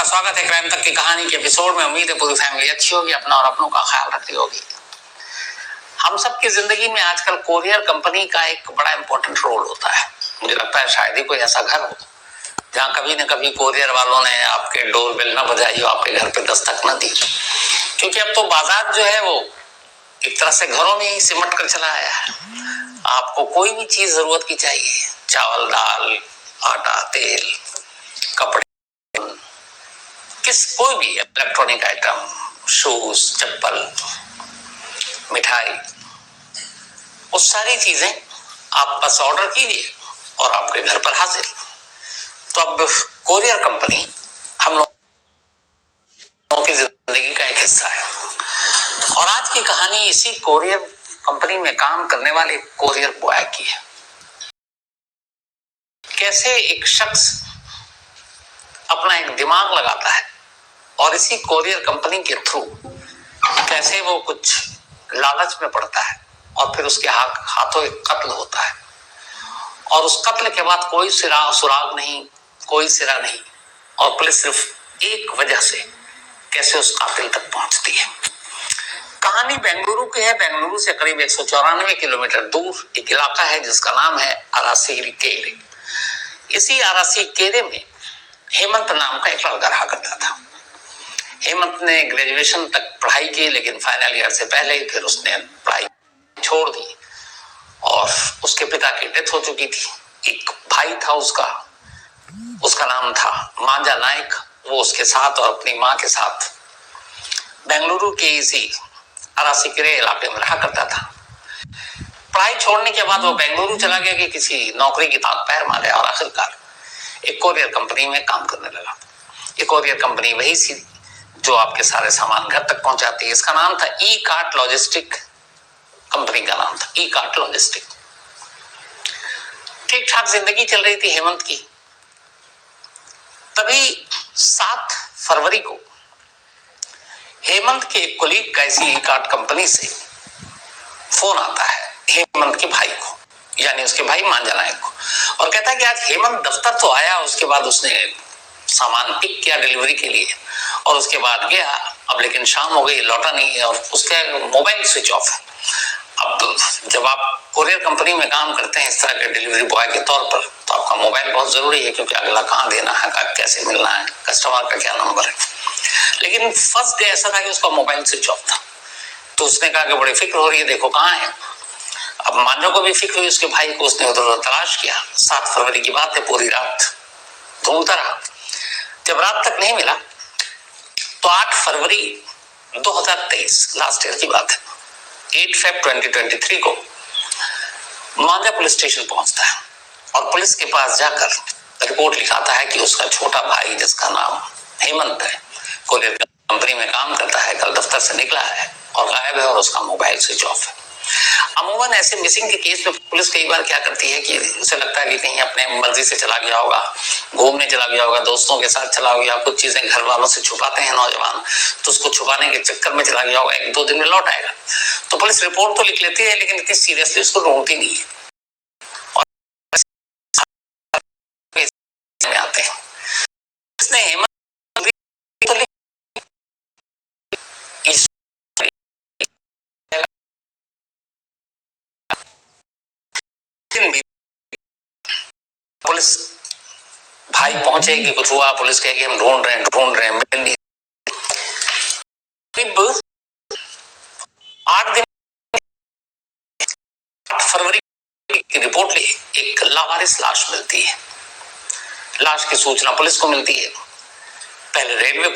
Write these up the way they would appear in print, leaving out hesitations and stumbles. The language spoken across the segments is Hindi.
स्वागत है क्राइम तक की कहानी के एपिसोड में। उम्मीद है पूरी फैमिली अच्छी होगी, अपना और अपनों का ख्याल रखती होगी। हम सबकी जिंदगी में आजकल कोरियर कंपनी का एक बड़ा इंपॉर्टेंट रोल होता है। मुझे लगता है शायद ही कोई ऐसा घर हो जहां कभी न कभी कोरियर वालों ने आपके डोरबेल न बजाई हो, आपके घर पे दस्तक न दी। क्योंकि अब तो बाजार जो है वो एक तरह से घरों में ही सिमट कर चला आया है। आपको कोई भी चीज जरूरत की चाहिए, चावल, दाल, आटा, तेल, कपड़े, कोई भी इलेक्ट्रॉनिक आइटम, शूज, चप्पल, मिठाई, वो सारी चीजें आप बस ऑर्डर कीजिए और आपके घर पर हाजिर। तो अब कोरियर कंपनी हम लोगों की जिंदगी का एक हिस्सा है। और आज की कहानी इसी कोरियर कंपनी में काम करने वाले कोरियर बॉय की है। कैसे एक शख्स अपना एक दिमाग लगाता है और इसी कोरियर कंपनी के थ्रू कैसे वो कुछ लालच में पड़ता है और फिर उसके हाथों एक कत्ल होता है। और उस कत्ल के बाद कोई सुराग नहीं, कोई सिरा नहीं, और पुलिस सिर्फ एक वजह से कैसे उस कातिल तक पहुंचती है। कहानी बेंगलुरु की है। बेंगलुरु से करीब 194 किलोमीटर दूर एक इलाका है जिसका नाम है अरासीकेरे। इसी अरासीकेरे में हेमंत नाम का एक लड़का रहा करता था। हेमंत ने ग्रेजुएशन तक पढ़ाई की, लेकिन फाइनल ईयर से पहले ही फिर उसने पढ़ाई छोड़ दी और उसके पिता की डेथ हो चुकी थी। एक भाई था उसका नाम था मांजा नायक। वो उसके साथ और अपनी माँ के साथ बेंगलुरु के इसी अरासीकेरे इलाके में रहा करता था। पढ़ाई छोड़ने के बाद वो बेंगलुरु चला गया कि किसी नौकरी की ताक पैर मारे और आखिरकार एक कोरियर कंपनी में काम करने लगा। ये कोरियर कंपनी वही सी जो आपके सारे सामान घर तक पहुंचाती है। इसका नाम था ई कार्ट लॉजिस्टिक। कंपनी का नाम था ई कार्ट लॉजिस्टिक। ठीक ठाक जिंदगी चल रही थी हेमंत की। तभी 7 फरवरी को हेमंत के एक कोलीग का इसी ई कार्ट कंपनी से फोन आता है हेमंत के भाई को, यानी उसके भाई मांजा नायक को, और कहता है कि आज हेमंत दफ्तर तो आया, उसके बाद उसने सामान पिक किया डिलीवरी के लिए और उसके बाद गया, अब लेकिन शाम हो गई, लौटा नहीं है और उसका मोबाइल स्विच ऑफ है। अब जब आप कोरियर कंपनी में काम करते हैं इस तरह के डिलीवरी बॉय के तौर पर, तो आपका मोबाइल बहुत जरूरी है, क्योंकि अगला कहाँ देना है, कैसे मिलना है, कस्टमर का क्या नंबर है। लेकिन फर्स्ट डे ऐसा था कि उसका मोबाइल स्विच ऑफ था। तो उसने कहा कि बड़ी फिक्र हो रही है, देखो कहाँ है। अब मांझो को भी फिक्र हुई उसके भाई को। उसने उधर उधर तलाश किया। 7 फरवरी की बात है, पूरी रात ढूंढता रहा। जब रात तक नहीं मिला तो 8 फरवरी 2023 लास्ट ईयर की बात है, 8 फेब 2023 को मांझा पुलिस स्टेशन पहुंचता है और पुलिस के पास जाकर रिपोर्ट लिखाता है कि उसका छोटा भाई, जिसका नाम हेमंत है, कोरियर कंपनी में काम करता है, कल दफ्तर से निकला है और गायब है और उसका मोबाइल स्विच ऑफ है। अमूमन ऐसे मिसिंग के केस में पुलिस कई बार क्या करती है कि उसे लगता है कि कहीं अपने मर्जी से चला गया होगा, घूमने चला गया होगा, दोस्तों के साथ चला गया, कुछ चीजें घर वालों से छुपाते हैं नौजवान, तो उसको छुपाने के चक्कर में चला गया होगा, 1-2 दिन में लौट आएगा। तो पुलिस रिपोर्ट तो लिख लेती है, लेकिन इतनी सीरियसली उसको ढूंढती नहीं है। आते हैं इसने हेमंत पुलिस भाई पहुंचे कि कुछ हुआ, पुलिस कहे कि हम ढूंढ रहे हैं, मिल नहीं। 8 दिन 8 फरवरी की रिपोर्ट ली, एक लावारिस लाश मिलती है। लाश की सूचना पुलिस को मिलती है। पहले रेलवे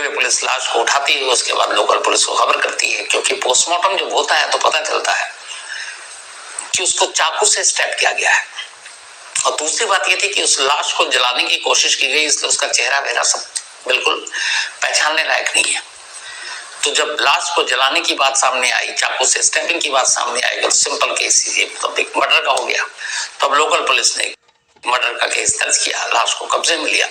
पुलिस लाश को उठाती है, उसके बाद लोकल पुलिस को खबर करती है, क्योंकि पोस्टमार्टम जब होता है तो पता चलता है कि उसको चाकू से स्टैब किया गया है। और दूसरी बात यह थी कि उस लाश को जलाने की कोशिश की गई, इसलिए उसका चेहरा वेरा सब बिल्कुल पहचानने लायक नहीं है। तो जब लाश को जलाने की बात सामने आई, चाकू से स्टैबिंग की बात सामने आई, तो सिंपल केस ही तो एक मर्डर का हो गया। तो अब लोकल पुलिस ने मर्डर का केस दर्ज किया, लाश को कब्जे में लिया।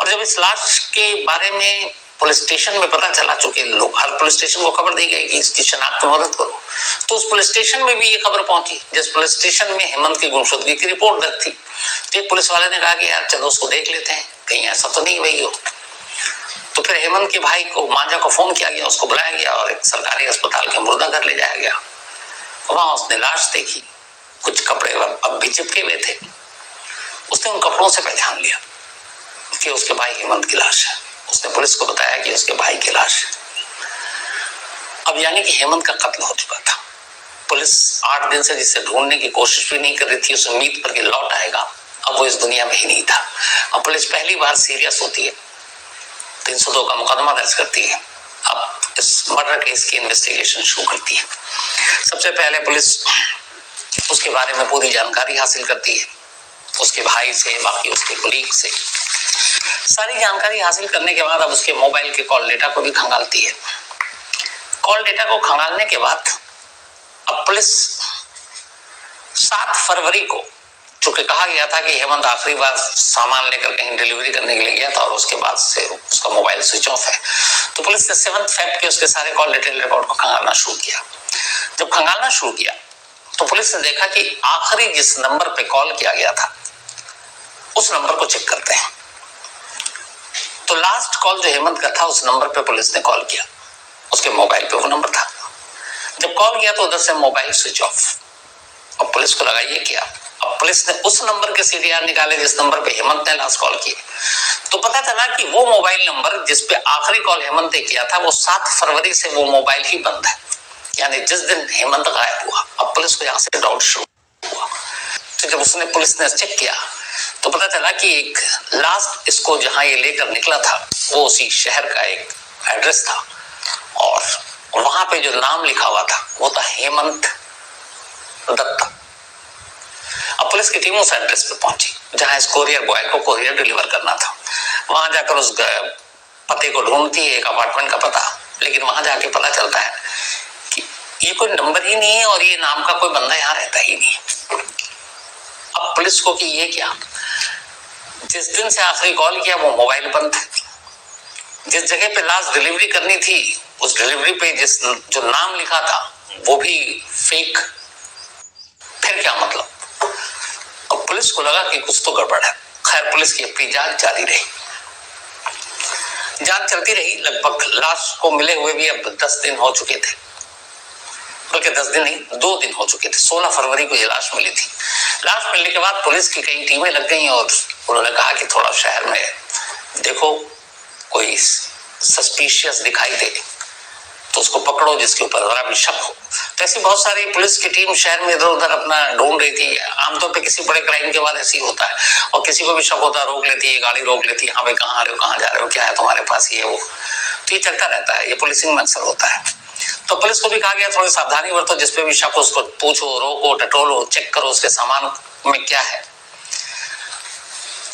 और जब इस लाश के बारे में पुलिस स्टेशन में पता चला, चूंकि लोग हर पुलिस स्टेशन को खबर दी गई कि इसकी शनाख्त में मदद करो, तो उस पुलिस स्टेशन में भी ये खबर पहुंची जिस पुलिस स्टेशन में हेमंत की गुमशुदगी की रिपोर्ट दर्ज थी। तो एक पुलिस वाले ने कहा कि यार चलो उसको देख लेते हैं, कहीं ऐसा तो नहीं हुई हो। तो फिर हेमंत के भाई को, मांझा को फोन किया गया, उसको बुलाया गया और एक सरकारी अस्पताल के मुर्दा घर ले जाया गया। वहां उसने लाश देखी, कुछ कपड़े अब भी चिपके हुए थे। उसने उन कपड़ों से पहचान लिया कि उसके भाई हेमंत की लाश है। उसने पुलिस को बताया कि उसके भाई की लाश है। अब यानी कि हेमंत का कत्ल हो चुका था। पुलिस 8 दिन से जिसे ढूंढने की कोशिश भी नहीं कर रही थी, उस उम्मीद पर कि लौट आएगा, अब वो इस दुनिया में ही नहीं था। अब पुलिस पहली बार सीरियस होती है, 302 का मुकदमा दर्ज करती है। अब इस मर्डर केस की इन्वेस्टिगेशन शुरू करती है। सबसे पहले पुलिस उसके बारे में पूरी जानकारी हासिल करती है, उसके भाई से, बाकी उसके कोलीग से। सारी जानकारी हासिल करने के बाद अब उसके मोबाइल के कॉल डेटा को भी खंगालती है। कॉल डेटा को खंगालने के बाद अब पुलिस 7 फरवरी को, चूंकि कहा गया था कि हेमंत आखिरी बार सामान लेकर कहीं डिलीवरी करने के लिए गया था और उसके बाद से उसका मोबाइल स्विच ऑफ है, तो पुलिस ने 7 फेब के उसके सारे कॉल डिटेल रिकॉर्ड को खंगालना शुरू किया। जब खंगालना शुरू किया तो पुलिस ने देखा कि आखिरी जिस नंबर पे कॉल किया गया था उस नंबर को चेक करते हैं। तो लास्ट कॉल जो हेमंत का था उस नंबर पे पुलिस ने कॉल किया, उसके मोबाइल पे वो नंबर था। जब कॉल किया तो उधर से मोबाइल स्विच ऑफ। अब पुलिस को लगा ये क्या। अब पुलिस ने उस नंबर के सीडीआर निकाले जिस नंबर पे हेमंत ने लास्ट कॉल की, तो पता चला कि वो मोबाइल नंबर जिस पे आखिरी कॉल हेमंत ने किया था वो 7 फरवरी से वो मोबाइल ही बंद है, यानी जिस दिन हेमंत गायब हुआ। अब पुलिस को यहाँ से डाउट शुरू हुआ। तो जब पुलिस ने चेक किया तो पता चला कि एक लास्ट इसको जहां ये लेकर निकला था वो उसी शहर का एक एड्रेस था और वहां पे जो नाम लिखा हुआ था वो था हेमंत दत्ता। अब पुलिस की टीम उस एड्रेस पे पहुंची जहां इस कोरियर बॉय को कोरियर डिलीवर करना था। वहां जाकर उस पते को ढूंढती है, एक अपार्टमेंट का पता, लेकिन वहां जाके पता चलता है कि ये कोई नंबर ही नहीं है और ये नाम का कोई बंदा यहाँ रहता ही नहीं। अब पुलिस को कि ये क्या, जिस दिन से आखिरी कॉल किया वो मोबाइल बंद है, जिस जगह पे लास्ट डिलीवरी करनी थी उस डिलीवरी पे जो नाम लिखा था वो भी फेक, फिर क्या मतलब। अब पुलिस को लगा कि कुछ तो गड़बड़ है। खैर पुलिस की अपनी जांच जारी रही, जांच चलती रही। लगभग लाश को मिले हुए भी अब 10 दिन हो चुके थे, बल्कि 10 दिन नहीं 2 दिन हो चुके थे। 16 फरवरी को ये लाश मिली थी। लाश मिलने के बाद पुलिस की कई टीमें लग गई और उन्होंने कहा कि थोड़ा शहर में देखो, कोई सस्पिशियस दिखाई दे तो उसको पकड़ो जिसके ऊपर जरा भी शक हो। तो ऐसी बहुत सारी पुलिस की टीम शहर में इधर उधर अपना ढूंढ रही थी। आमतौर पे किसी बड़े क्राइम के बाद ऐसे ही होता है और किसी को भी शक होता है, रोक लेती है, गाड़ी रोक लेती है, हाँ भाई कहाँ आ रहे हो, कहाँ जा रहे हो, क्या है तुम्हारे पास, ये वो। तो ये चलता रहता है, ये पुलिसिंग में अक्सर होता है। तो पुलिस को भी कहा गया थोड़ी सावधानी बरतो, जिसपे भी शक हो उसको पूछो, रोको, टटोलो, चेक करो उसके सामान में क्या है।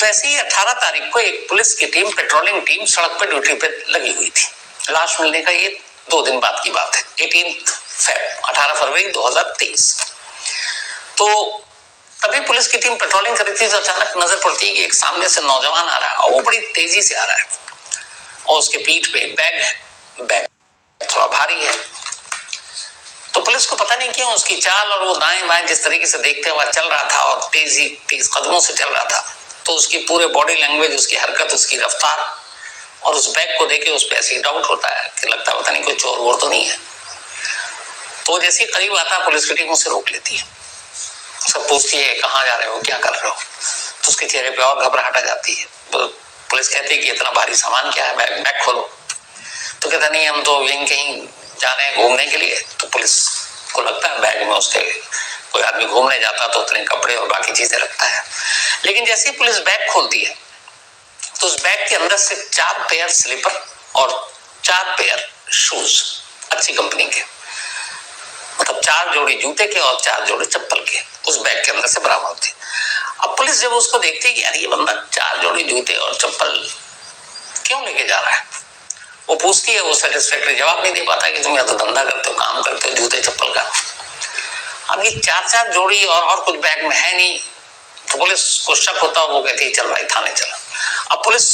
तो ऐसे ही 18 तारीख को एक पुलिस की टीम, पेट्रोलिंग टीम सड़क पर ड्यूटी पे लगी हुई थी। लाश मिलने का ये 2 दिन बाद की बात है, 18 फरवरी 2023। तो तभी पुलिस की टीम पेट्रोलिंग कर रही थी तो अचानक नजर पड़ती है कि एक सामने से नौजवान आ रहा है और वो बड़ी तेजी से आ रहा है और उसके पीठ पे एक बैग है, बैग थोड़ा भारी है। तो पुलिस को पता नहीं क्यों उसकी चाल और वो दाएं बाएं जिस तरीके से देखते हुए चल रहा था और तेज कदमों से चल रहा था, तो उसकी पूरे बॉडी लैंग्वेज, उसकी हरकत, उसकी रफ्तार और उस बैग को देखे उस पर ऐसे डाउट होता है कि लगता है पता नहीं कोई चोर वोर तो नहीं है। तो जैसे करीब आता पुलिस की टीम उसे रोक लेती है, सब पूछती है कहाँ जा रहे हो, क्या कर रहे हो। तो उसके चेहरे पे और घबराहट आ जाती है। तो पुलिस कहती है कि इतना भारी सामान क्या है, बैग खोलो। तो कहता नहीं हम तो यहीं कहीं जा रहे हैं घूमने के लिए। तो पुलिस को लगता है बैग में उसके कोई आदमी घूमने जाता तो उतने कपड़े और बाकी चीजें रखता है। लेकिन जैसे ही पुलिस बैग खोलती है तो उस बैग के अंदर से 4 पेयर स्लीपर और 4 पेयर शूज अच्छी कंपनी के, मतलब 4 जोड़ी जूते के और 4 जोड़ी चप्पल के उस बैग के अंदर से बरामद होते। अब पुलिस जब उसको देखती है कि यार ये बंदा 4 जोड़ी जूते और चप्पल क्यों लेके जा रहा है, वो पूछती है, वो सेटिस्फैक्टरी जवाब नहीं दे पाता कि तुम या तो धंधा करते हो, काम करते हो जूते चप्पल का। अब ये 4 जोड़ी और कुछ बैग में है नहीं, तो पुलिस को शक होता है। वो कहती है चल भाई थाने चला। अब पुलिस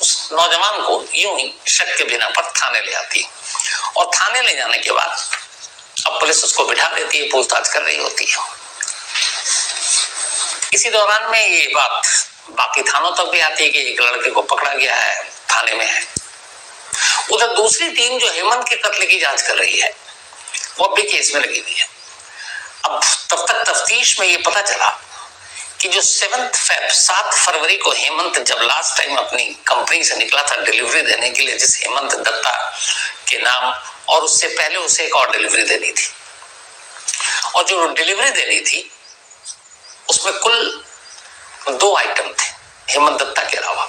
उस नौजवान को यूं ही शक के बिना पर थाने ले आती है और थाने ले जाने के बाद अब पुलिस उसको बिठा देती है, पूछताछ कर रही होती है। इसी दौरान में ये बात बाकी थानों तक भी आती है कि एक लड़के को पकड़ा गया है, थाने में है। उधर दूसरी टीम जो हेमंत के कत्ल की जांच कर रही है वो भी केस में लगी हुई है। अब तब तक तफ्तीश में ये पता चला कि जो 7 फरवरी को हेमंत जब लास्ट टाइम अपनी कंपनी से निकला था डिलीवरी देने के लिए, जिस हेमंत दत्ता के नाम, और उससे पहले उसे एक और डिलीवरी देनी थी, और जो डिलीवरी देनी थी उसमें कुल 2 आइटम थे हेमंत दत्ता के अलावा।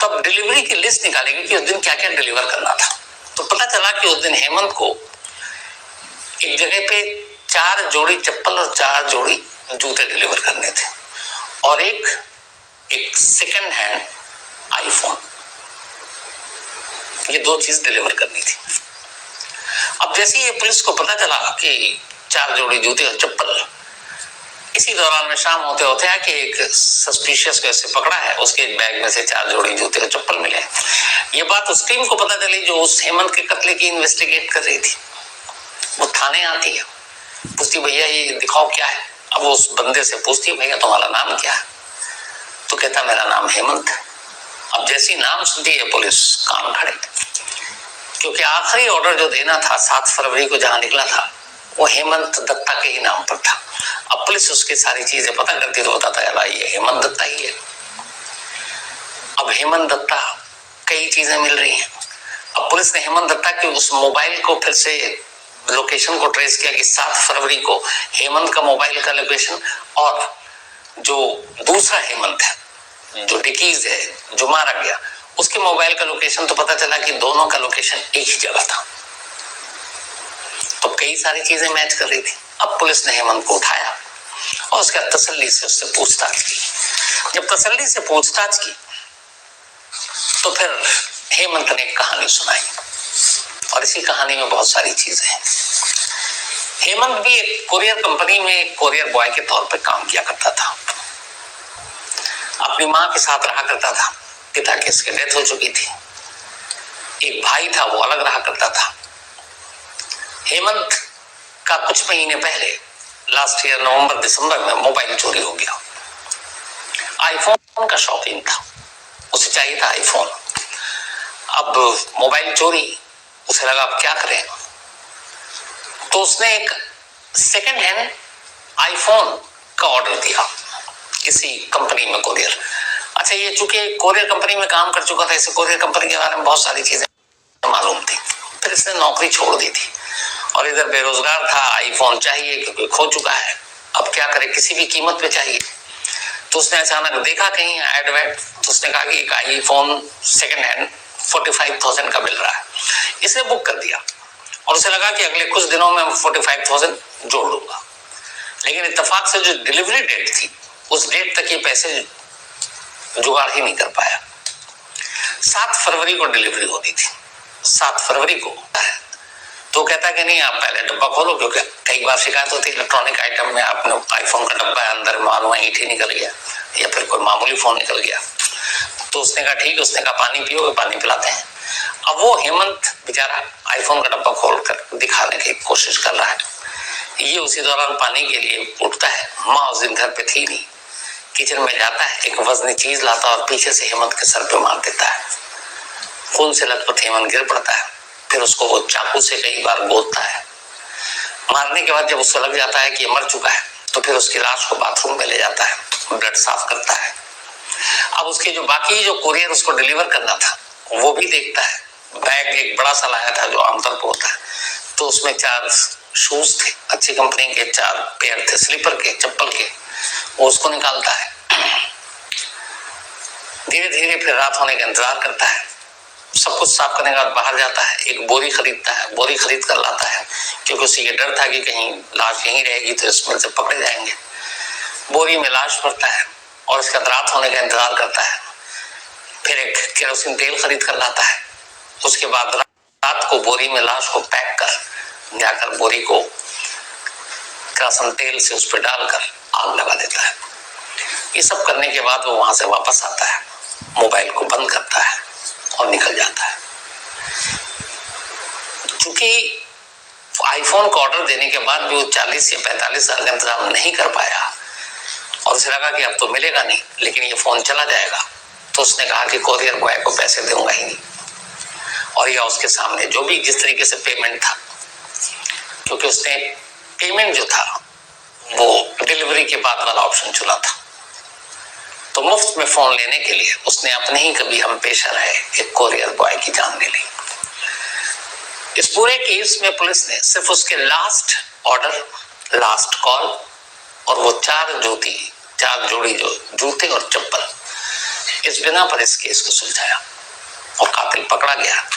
तब डिलीवरी की लिस्ट निकालेंगे कि उस दिन क्या क्या डिलीवर करना था। तो पता चला कि उस दिन हेमंत को एक जगह पे 4 जोड़ी चप्पल और 4 जोड़ी जूते डिलीवर करने थे, और एक सेकंड हैंड आईफोन, ये 2 चीज डिलीवर करनी थी। अब जैसे ही पुलिस को पता चला कि 4 जोड़ी जूते और चप्पल, इसी दौरान में शाम होते होते है कि एक सस्पिशियस को ऐसे पकड़ा है, उसके बैग में से 4 जोड़ी जूते और चप्पल मिले। ये बात उस टीम को पता चली जो उस हेमंत के कत्ले की इन्वेस्टिगेट कर रही थी। वो थाने आती है, पूछती भैया ये दिखाओ क्या है। अब वो उस बंदे से पूछती भैया तुम्हारा नाम क्या है, तो कहता मेरा नाम हेमंत। अब जैसी नाम सुनती है पुलिस कान खड़े, क्योंकि आखिरी ऑर्डर जो देना था 7 फरवरी को जहां निकला था वो हेमंत दत्ता के ही नाम पर था। अब पुलिस उसकी सारी चीजें पता करती तो बताता है भाई ये हेमंत दत्ता ही है। अब हेमंत दत्ता कई चीजें मिल रही हैं। अब पुलिस ने हेमंत दत्ता के उस मोबाइल को फिर से लोकेशन को ट्रेस किया कि 7 फरवरी को हेमंत का मोबाइल का लोकेशन और जो दूसरा हेमंत है जो डिकीज है जो मारा गया उसके मोबाइल का लोकेशन, तो पता चला कि दोनों का लोकेशन एक ही जगह था। तो कई सारी चीजें मैच कर रही थी। अब पुलिस ने हेमंत को उठाया और उसका तसल्ली से उससे पूछताछ की। जब तसल्ली से पूछताछ की तो फिर हेमंत ने एक कहानी सुनाई, और इसी कहानी में बहुत सारी चीजें हैं। हेमंत भी एक कोरियर कंपनी में कोरियर बॉय के तौर पर काम किया करता था। अपनी मां के साथ रहा करता था, पिता की इसकी डेथ हो चुकी थी। एक भाई था वो अलग रहा करता था। हेमंत का कुछ महीने पहले लास्ट ईयर नवंबर दिसंबर में मोबाइल चोरी हो गया। आईफोन का शौकीन था, उसे चाहिए था आईफोन। अब मोबाइल चोरी, उसे लगा अब क्या करें, तो उसने एक सेकंड हैंड आईफोन का ऑर्डर दिया किसी कंपनी में कोरियर। अच्छा, ये चूंकि कोरियर कंपनी में काम कर चुका था, इसे कोरियर कंपनी के बारे में बहुत सारी चीजें मालूम थी। फिर इसने नौकरी छोड़ दी थी और इधर बेरोजगार था, आईफोन चाहिए क्योंकि खो चुका है। अब क्या करे, किसी भी कीमत पे चाहिए। तो उसने अचानक देखा कहीं एडवर्ट, तो उसने कहा कि एक आईफोन सेकंड हैंड 45,000 का मिल रहा है। इसने बुक कर दिया और उसे लगा कि अगले कुछ दिनों में 45,000 जोड़ लूंगा। लेकिन इत्तेफाक से जो डिलीवरी डेट थी उस डेट तक ये पैसे जुगाड़ ही नहीं कर पाया। 7 फरवरी को डिलीवरी होनी थी। 7 फरवरी को तो कहता कि नहीं आप पहले डब्बा खोलो, क्योंकि कई बार शिकायत होती है इलेक्ट्रॉनिक आइटम में आपने आईफोन का डब्बा है, अंदर मालूम है ईंट ही निकल गया या फिर कोई मामूली फोन निकल गया। तो उसने कहा ठीक है, उसने कहा पानी पियोगे, पानी पिलाते हैं। अब वो हेमंत बेचारा आईफोन का डब्बा खोलकर दिखाने की कोशिश कर रहा है। ये उसी दौरान पानी के लिए उठता है। माँ उस दिन घर पे थी नहीं, किचन में जाता है, एक वजनी चीज लाता है और पीछे से हेमंत के सर पे मार देता है। खून से लथपथ हेमंत गिर पड़ता है। फिर उसको वो चाकू से कई बार गोदता है। मारने के बाद जब उसको लग जाता है कि ये मर चुका है, तो फिर उसकी लाश को बाथरूम में ले जाता है, ब्लड साफ करता है। अब उसके जो बाकी जो कुरियर उसको डिलीवर करना था वो भी देखता है। बैग एक बड़ा सा लाया था जो आमतौर पर होता है, तो उसमें 4 शूज थे, अच्छी कंपनी के 4 पेयर थे, स्लीपर के, चप्पल के। वो उसको निकालता है। धीरे धीरे फिर रात होने का इंतजार करता है। सब कुछ साफ करने के बाद बाहर जाता है, एक बोरी खरीदता है, बोरी खरीद कर लाता है, क्योंकि उसे ये डर था कि कहीं लाश यहीं रहेगी तो इसमें से पकड़े जाएंगे। बोरी में लाश भरता है और इसका रात होने का इंतजार करता है। फिर एक केरोसिन तेल खरीद कर लाता है। उसके बाद रात को बोरी में लाश को पैक कर जाकर बोरी को केरोसिन तेल से उस पर डालकर आग लगा देता है। ये सब करने के बाद वो वहां से वापस आता है, मोबाइल को बंद करता है और निकल जाता है। चूंकि आईफोन का ऑर्डर देने के बाद भी वो 40 या 45 साल का इंतजाम नहीं कर पाया, और उसे लगा कि अब तो मिलेगा नहीं, लेकिन ये फोन चला जाएगा। तो उसने कहा कि कोरियर बॉय को पैसे दूंगा ही नहीं। और यह उसके सामने जो भी जिस तरीके से पेमेंट था, क्योंकि उसने पेमेंट जो था वो डिलीवरी के बाद वाला ऑप्शन चुना था, तो मुफ्त में फोन लेने के लिए उसने अपने ही कभी हम पेशा रहे एक कोरियर बॉय की जान ले ली। इस पूरे केस में पुलिस ने सिर्फ उसके लास्ट ऑर्डर, लास्ट कॉल और वो चार जोड़ी जो जूते और चप्पल, इस बिना पर इस केस को सुलझाया और कातिल पकड़ा गया।